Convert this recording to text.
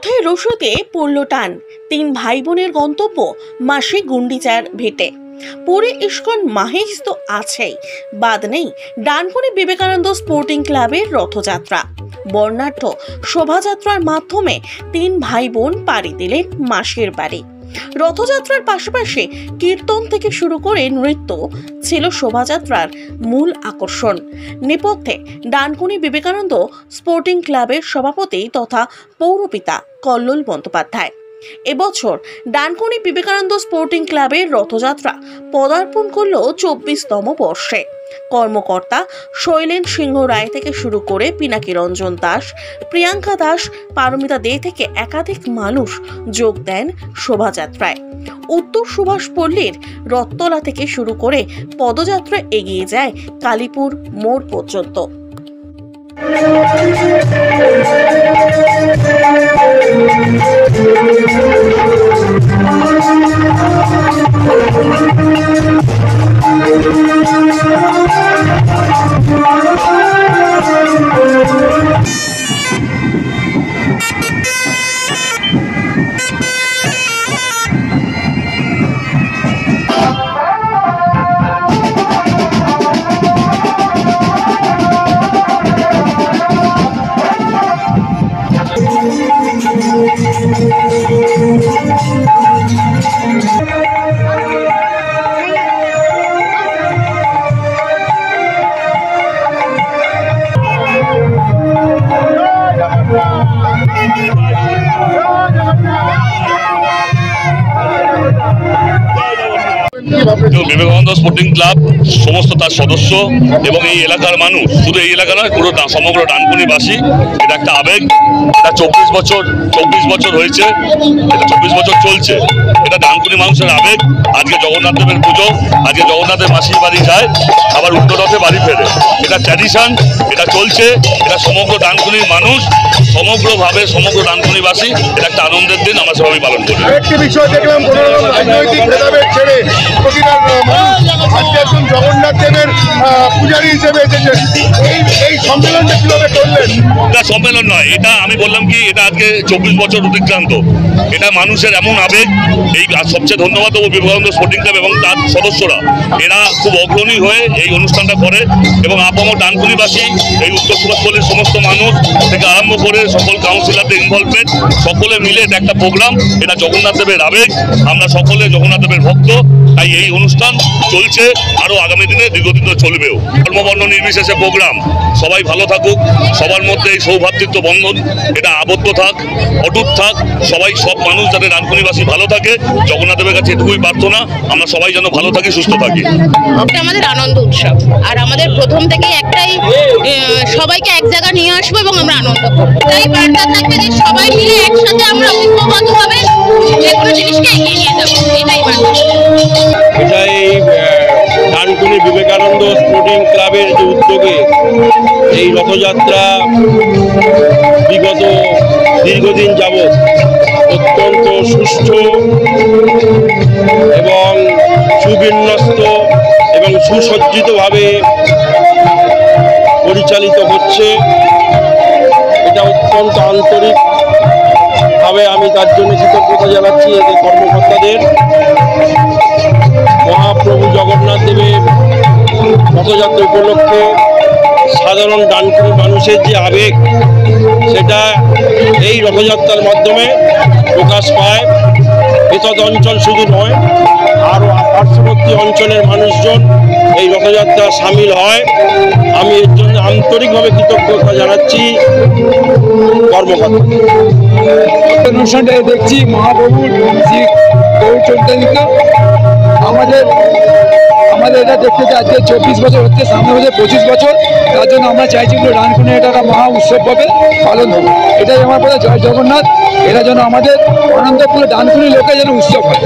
রথের রসুতে পড়ল টান, তিন ভাই বোনের গন্তব্য মাসি গুন্ডিচার ভেটে। পুরী ইস্কন মাহেশ তো আছেই, বাদ নেই ডানকুনি বিবেকানন্দ স্পোর্টিং ক্লাবের রথযাত্রা। বর্ণাঢ্য শোভাযাত্রার মাধ্যমে তিন ভাই বোন পাড়ি দিলেন মাসির বাড়ি। রথযাত্রার পাশাপাশি কীর্তন থেকে শুরু করে নৃত্য ছিল শোভাযাত্রার মূল আকর্ষণ। নেপথ্যে ডানকুনি বিবেকানন্দ স্পোর্টিং ক্লাবের সভাপতি তথা পৌরপিতা কল্লোল বন্দ্যোপাধ্যায়। এবছর ডানকুনি বিবেকানন্দ স্পোর্টিং ক্লাবের রথযাত্রা পদার্পণ করল 24তম বর্ষে। কর্মকর্তা শৈলেন সিংহ রায় থেকে শুরু করে পিনাকি রঞ্জন দাস, প্রিয়াঙ্কা দাস, পারমিতা দে থেকে একাধিক মানুষ যোগ দেন শোভাযাত্রায়। উত্তর সুভাষ পল্লীর রথতলা থেকে শুরু করে পদযাত্রা এগিয়ে যায় কালীপুর মোড় পর্যন্ত। বিবেকানন্দ স্পোর্টিং ক্লাব সমস্ত তার সদস্য এবং এই এলাকার মানুষ, শুধু এই এলাকা নয়, পুরো সমগ্র ডানকুনিবাসী, এটা একটা আবেগ। এটা 24 বছর হয়েছে, এটা 24 বছর চলছে। এটা ডানকুনি মানুষের আবেগ। আজকে জগন্নাথ দেবের পুজো, আজকে জগন্নাথের মাসির বাড়ি যায়, আবার উল্টো রথে বাড়ি ফেরে। এটা ট্র্যাডিশন, এটা চলছে। এটা সমগ্র ডানকুনির মানুষ, সমগ্রভাবে সমগ্র ডানকুনিবাসী, এটা একটা আনন্দের দিন, আমরা সবাই পালন করি। একটি বিষয় দেখলাম, রাজনৈতিক ভেদাভেদ ছেড়ে জগন্নাথ দেবের পূজারী হিসেবে এসেছেন। এই সম্মেলনটা কিভাবে করলেন? এটা সম্মেলন নয়, এটা আমি বললাম কি, এটা আজকে 24 বছর অতিক্রান্ত। এটা মানুষের এমন আবেগ। এই সবচেয়ে ধন্যবাদ দেবো বিবেকানন্দ স্পোর্টিং ক্লাব এবং তার সদস্যরা। এরা খুব অগ্রণী হয়ে এই অনুষ্ঠানটা করে এবং আপামর ডানকুনিবাসী, এই উত্তর সুভাষপল্লীর সমস্ত মানুষ থেকে আরম্ভ করে সকল কাউন্সিলরদের ইনভলভমেন্ট, সকলে মিলে এটা একটা প্রোগ্রাম। এটা জগন্নাথ দেবের আবেগ। আমরা সকলে জগন্নাথ দেবের ভক্ত, তাই এই অনুষ্ঠান চলছে, আরো আগামী দিনে দীর্ঘদিন চলবেও। ধর্মবর্ণ নির্বিশেষে প্রোগ্রাম। সবাই ভালো থাকুক, সবার মধ্যে এই সৌভ্রাতৃত্ব বন্ধন এটা আবদ্ধ থাক, অটুট থাক। সবাই, সব মানুষ যাতে ডানকুনিবাসী ভালো থাকে, জগন্নাথদেবের কাছে এটুকুই প্রার্থনা, আমরা সবাই যেন ভালো থাকি, সুস্থ থাকি। এটা আমাদের আনন্দ উৎসব, আর আমাদের প্রথম থেকে একটাই, সবাইকে এক জায়গা নিয়ে আসবো এবং আমরা আনন্দ করবো। তাই বার্তা থাকবে যে সবাই মিলে একসাথে আমরা ঐক্যবদ্ধভাবে যে কোনো জিনিসকে এগিয়ে নিয়ে যাবো, এটাই বার্তা। এটাই ডানকুনি বিবেকানন্দ স্পোর্টিং ক্লাবের যে উদ্যোগে এই রথযাত্রা বিগত দীর্ঘদিন যাবৎ অত্যন্ত সুষ্ঠু এবং সুবিন্যস্ত এবং সুসজ্জিতভাবে পরিচালিত হচ্ছে। এটা অত্যন্ত আন্তরিকভাবে আমি তার জন্য কৃতজ্ঞতা জানাচ্ছি এদের কর্মকর্তাদের। মহাপ্রভু জগন্নাথ দেবের রথযাত্রা উপলক্ষে সাধারণ ডানকুনি মানুষের যে আবেগ, সেটা এই রথযাত্রার মাধ্যমে প্রকাশ পায়। এতদ অঞ্চল শুধু নয়, আরও পার্শ্ববর্তী অঞ্চলের মানুষজন এই রথযাত্রা সামিল হয়। আমি এর জন্য আন্তরিকভাবে কৃতজ্ঞতা জানাচ্ছি কর্মকর্তা। অনুষ্ঠানটা দেখছি মহাপ্রভুর শ্রী গৌর চৈতন্য। আমাদের এটা দেখতে আজকে 24 বছর হচ্ছে, সামনে বছর 25 বছর। তার জন্য আমরা চাইছি পুরো ডানকুনি এটা একটা মহা উৎসবভাবে পালন হবে। এটাই আমার কথা, জয় জগন্নাথ। এটা যেন আমাদের আনন্দ, পুরো ডানকুনি লোকের যেন উৎসব হয়।